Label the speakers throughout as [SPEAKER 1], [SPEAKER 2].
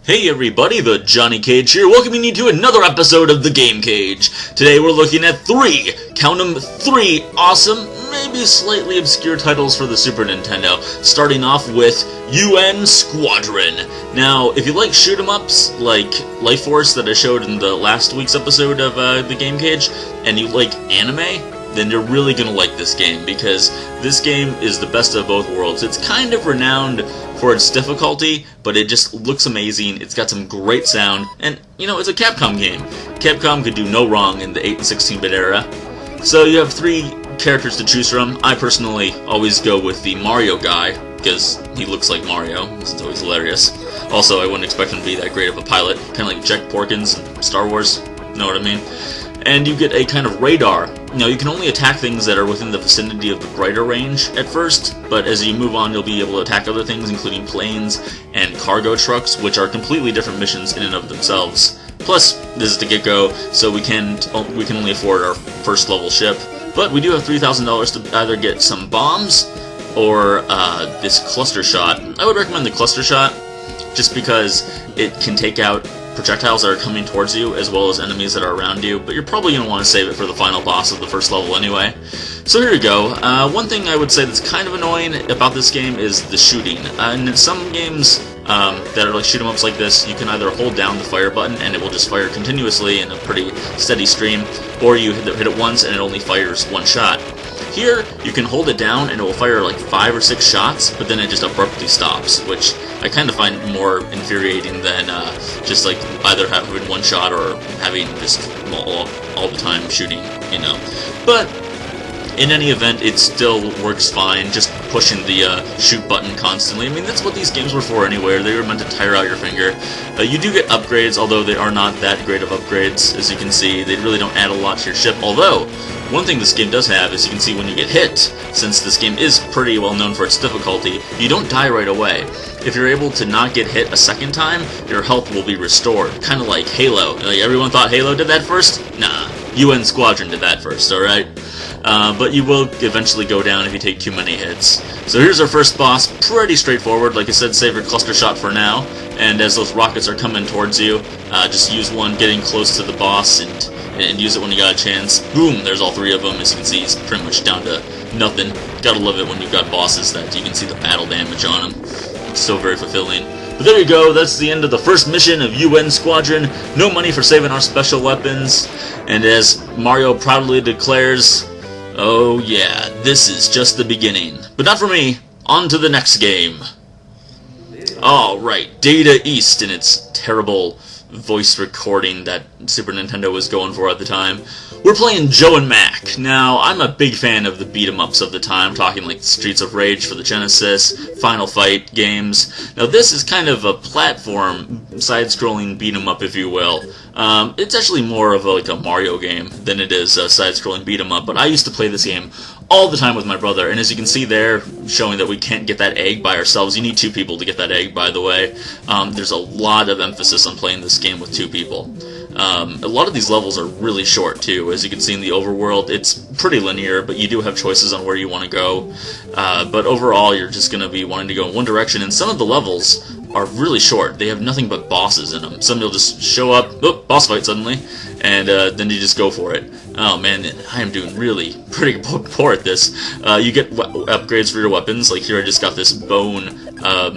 [SPEAKER 1] Hey everybody, the Johnny Kage here, welcoming you to another episode of the Game Cage. Today we're looking at count 'em, three awesome, maybe slightly obscure titles for the Super Nintendo, starting off with UN Squadron. Now, if you like shoot 'em ups, like Life Force that I showed in the last week's episode of the Game Cage, and you like anime, then you're really going to like this game, because this game is the best of both worlds. It's kind of renowned for its difficulty, but it just looks amazing. It's got some great sound, and, you know, it's a Capcom game. Capcom could do no wrong in the 8 and 16-bit era. So you have three characters to choose from. I personally always go with the Mario guy, because he looks like Mario. It's always hilarious. Also, I wouldn't expect him to be that great of a pilot, kind of like Jack Porkins in Star Wars, know what I mean? And you get a kind of radar. Now, you can only attack things that are within the vicinity of the brighter range at first, but as you move on, you'll be able to attack other things, including planes and cargo trucks, which are completely different missions in and of themselves. Plus, this is the get-go, so we can only afford our first level ship, but we do have $3,000 to either get some bombs or this cluster shot. I would recommend the cluster shot, just because it can take out projectiles that are coming towards you, as well as enemies that are around you, but you're probably going to want to save it for the final boss of the first level anyway. So here you go. One thing I would say that's kind of annoying about this game is the shooting. And in some games that are like shoot 'em ups like this, you can either hold down the fire button and it will just fire continuously in a pretty steady stream, or you hit it once and it only fires one shot. Here, you can hold it down and it will fire like 5 or 6 shots, but then it just abruptly stops, which I kind of find more infuriating than just like either having one shot or having just all the time shooting, you know. But in any event, it still works fine, just pushing the shoot button constantly. I mean, that's what these games were for anyway. They were meant to tire out your finger. You do get upgrades, although they are not that great of upgrades, as you can see. They really don't add a lot to your ship, although one thing this game does have is you can see when you get hit, since this game is pretty well known for its difficulty, you don't die right away. If you're able to not get hit a second time, your health will be restored, kind of like Halo. Like, everyone thought Halo did that first? Nah, UN Squadron did that first, alright? But you will eventually go down if you take too many hits. So here's our first boss, pretty straightforward. Like I said, save your cluster shot for now, and as those rockets are coming towards you, just use one getting close to the boss and use it when you got a chance. Boom, there's all three of them. As you can see, he's pretty much down to nothing. Gotta love it when you've got bosses that you can see the battle damage on them. It's so very fulfilling. But there you go, that's the end of the first mission of UN Squadron. No money for saving our special weapons. And as Mario proudly declares, oh yeah, this is just the beginning. But not for me. On to the next game. Alright, Data East in its terrible voice recording that Super Nintendo was going for at the time. We're playing Joe and Mac. Now, I'm a big fan of the beat-em-ups of the time, talking like Streets of Rage for the Genesis, Final Fight games. Now, this is kind of a platform, side-scrolling beat-em-up, if you will. It's actually more of like a Mario game than it is a side-scrolling beat-em-up, but I used to play this game all the time with my brother, and as you can see there, showing that we can't get that egg by ourselves. You need 2 people to get that egg, by the way. There's a lot of emphasis on playing this game with 2 people. A lot of these levels are really short, too. As you can see in the overworld, it's pretty linear, but you do have choices on where you want to go. But overall, you're just going to be wanting to go in one direction, and some of the levels are really short. They have nothing but bosses in them. Some you'll just show up, oh, boss fight suddenly, and then you just go for it. Oh man, I am doing really pretty poor at this. You get upgrades for your weapons. Like here I just got this bone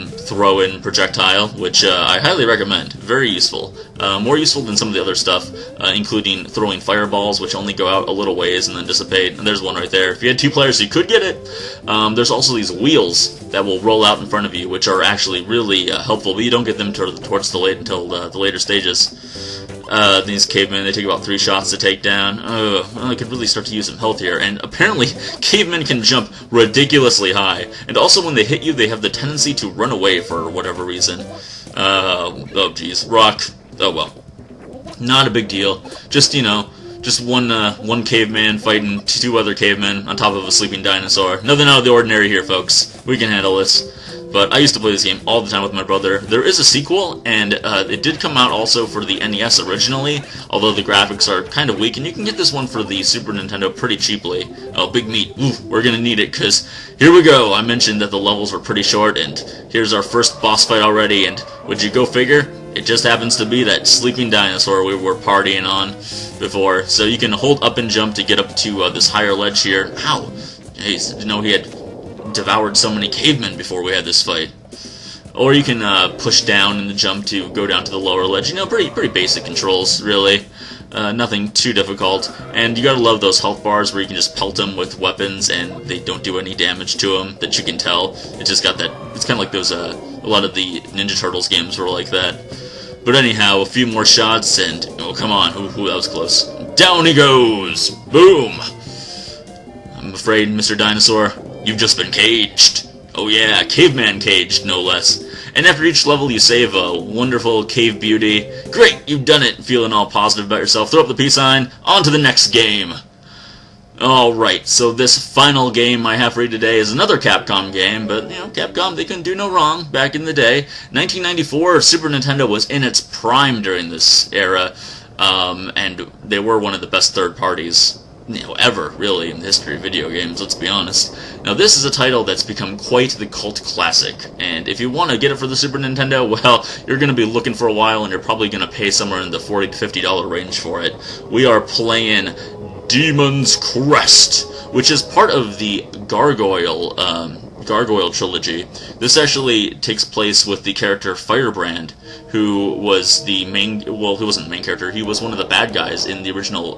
[SPEAKER 1] throw-in projectile, which I highly recommend. Very useful. More useful than some of the other stuff, including throwing fireballs, which only go out a little ways and then dissipate. And there's one right there. If you had 2 players, you could get it. There's also these wheels that will roll out in front of you, which are actually really helpful, but you don't get them towards the later stages. These cavemen, they take about 3 shots to take down. Well, I could really start to use some health here. And apparently, cavemen can jump ridiculously high. And also, when they hit you, they have the tendency to run away for whatever reason. Oh, geez. Rock. Oh, well. Not a big deal. Just, you know, just one caveman fighting 2 other cavemen on top of a sleeping dinosaur. Nothing out of the ordinary here, folks. We can handle this. But I used to play this game all the time with my brother. There is a sequel, and it did come out also for the NES originally, although the graphics are kind of weak, and you can get this one for the Super Nintendo pretty cheaply. Oh, Big Meat. Oof, we're gonna need it, because here we go. I mentioned that the levels were pretty short, and here's our first boss fight already, and would you go figure? It just happens to be that sleeping dinosaur we were partying on before. So you can hold up and jump to get up to this higher ledge here. Ow! Jeez, I didn't know he had devoured so many cavemen before we had this fight. Or you can push down in the jump to go down to the lower ledge. You know, pretty basic controls, really. Nothing too difficult. And you gotta love those health bars where you can just pelt them with weapons and they don't do any damage to them, that you can tell. It just got that, it's kind of like those, a lot of the Ninja Turtles games were like that. But anyhow, a few more shots and, oh come on, ooh, that was close. Down he goes! Boom! I'm afraid, Mr. Dinosaur, you've just been caged. Oh yeah, caveman caged, no less. And after each level you save a wonderful cave beauty. Great, you've done it, feeling all positive about yourself. Throw up the peace sign, on to the next game. Alright, so this final game I have for you today is another Capcom game, but, you know, Capcom, they couldn't do no wrong back in the day. 1994, Super Nintendo was in its prime during this era, and they were one of the best third parties, you know, ever, really, in the history of video games, let's be honest. Now, this is a title that's become quite the cult classic, and if you want to get it for the Super Nintendo, well, you're going to be looking for a while, and you're probably going to pay somewhere in the $40 to $50 range for it. We are playing Demon's Crest, which is part of the Gargoyle trilogy. This actually takes place with the character Firebrand, who was the main, well, he wasn't the main character, he was one of the bad guys in the original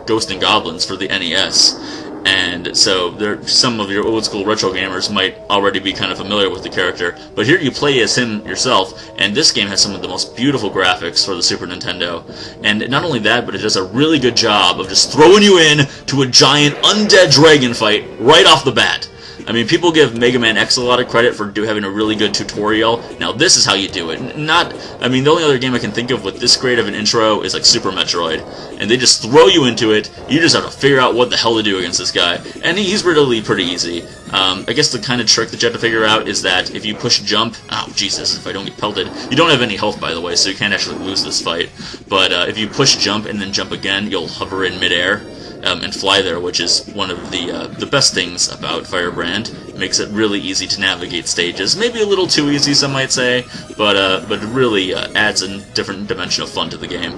[SPEAKER 1] Ghosts and Goblins for the NES. And so some of your old school retro gamers might already be kind of familiar with the character, but here you play as him yourself, and this game has some of the most beautiful graphics for the Super Nintendo. And not only that, but it does a really good job of just throwing you in to a giant undead dragon fight right off the bat. I mean, people give Mega Man X a lot of credit for having a really good tutorial. Now, this is how you do it. I mean, the only other game I can think of with this great of an intro is like Super Metroid. And they just throw you into it, you just have to figure out what the hell to do against this guy. And he's really pretty easy. I guess the kind of trick that you have to figure out is that if you push jump, oh Jesus, if I don't get pelted, you don't have any health by the way, so you can't actually lose this fight. But if you push jump and then jump again, you'll hover in midair. And fly there, which is one of the best things about Firebrand. It makes it really easy to navigate stages. Maybe a little too easy, some might say, but it really adds a different dimension of fun to the game.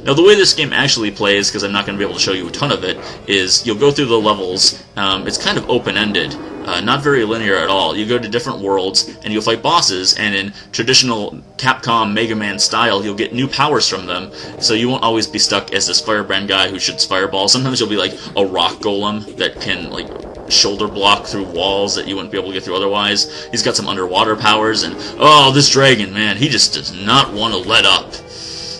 [SPEAKER 1] Now, the way this game actually plays, because I'm not going to be able to show you a ton of it, is you'll go through the levels. It's kind of open-ended, not very linear at all. You go to different worlds, and you'll fight bosses, and in traditional Capcom Mega Man style, you'll get new powers from them, so you won't always be stuck as this Firebrand guy who shoots fireballs. Sometimes you'll be like a rock golem that can, like, shoulder block through walls that you wouldn't be able to get through otherwise. He's got some underwater powers, and, oh, this dragon, man, he just does not want to let up.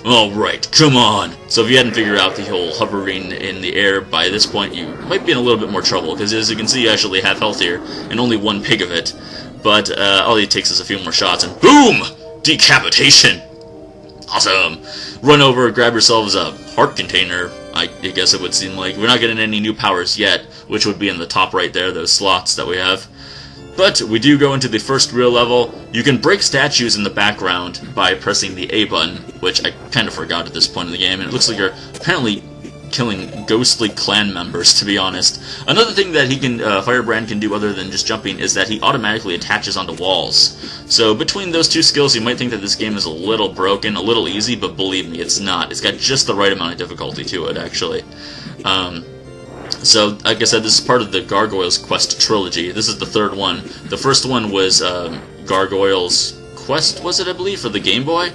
[SPEAKER 1] Alright, come on! So if you hadn't figured out the whole hovering in the air by this point, you might be in a little bit more trouble, because as you can see, you actually have health here, and only one pig of it. But all it takes is a few more shots, and boom! Decapitation! Awesome! Run over, grab yourselves a heart container, I guess it would seem like. We're not getting any new powers yet, which would be in the top right there, those slots that we have. But we do go into the first real level. You can break statues in the background by pressing the A button, which I kind of forgot at this point in the game, and it looks like you're apparently killing ghostly clan members, to be honest. Another thing that Firebrand can do other than just jumping is that he automatically attaches onto walls. So between those two skills, you might think that this game is a little broken, a little easy, but believe me, it's not. It's got just the right amount of difficulty to it, actually. So, like I said, this is part of the Gargoyles Quest trilogy. This is the third one. The first one was Gargoyles Quest, was it, I believe, for the Game Boy?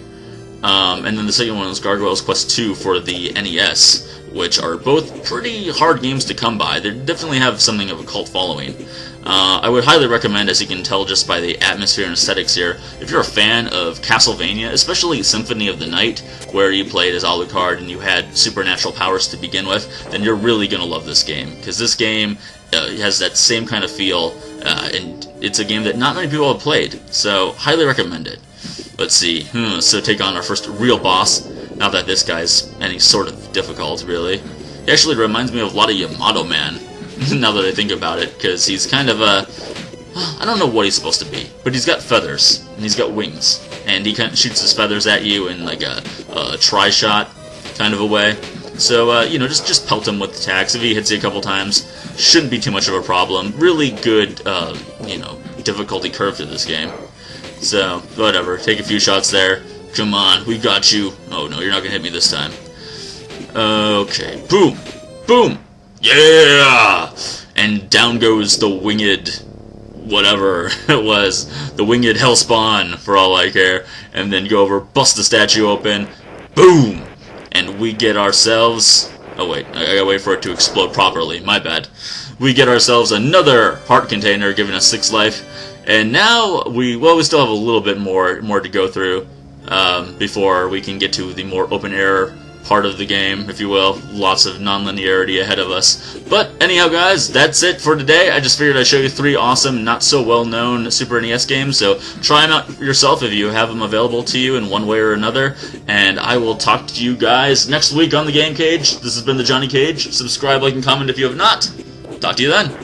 [SPEAKER 1] And then the second one was Gargoyles Quest 2 for the NES, which are both pretty hard games to come by. They definitely have something of a cult following. I would highly recommend, as you can tell just by the atmosphere and aesthetics here, if you're a fan of Castlevania, especially Symphony of the Night, where you played as Alucard and you had supernatural powers to begin with, then you're really going to love this game, because this game has that same kind of feel, and it's a game that not many people have played, so highly recommend it. Let's see, so take on our first real boss. Not that this guy's any sort of difficult, really. He actually reminds me of a lot of Yamato Man, now that I think about it, because he's kind of a... I don't know what he's supposed to be, but he's got feathers, and he's got wings, and he kind of shoots his feathers at you in like a tri-shot kind of a way. So, you know, just pelt him with attacks. If he hits you a couple times, shouldn't be too much of a problem. Really good, you know, difficulty curve to this game. So, whatever, take a few shots there, Come on, we got you. Oh no, you're not gonna hit me this time. Okay, boom! Boom! Yeah! And down goes the winged... whatever it was. The winged hellspawn, for all I care. And then go over, bust the statue open. Boom! And we get ourselves... oh wait, I gotta wait for it to explode properly. My bad. We get ourselves another heart container, giving us 6 life. And now we still have a little bit more to go through before we can get to the more open air part of the game, if you will. Lots of non-linearity ahead of us. But anyhow, guys, that's it for today. I just figured I'd show you 3 awesome, not so well-known Super NES games, so try them out yourself if you have them available to you in one way or another. And I will talk to you guys next week on the Game Cage. This has been the Johnny Cage. Subscribe, like, and comment if you have not. Talk to you then.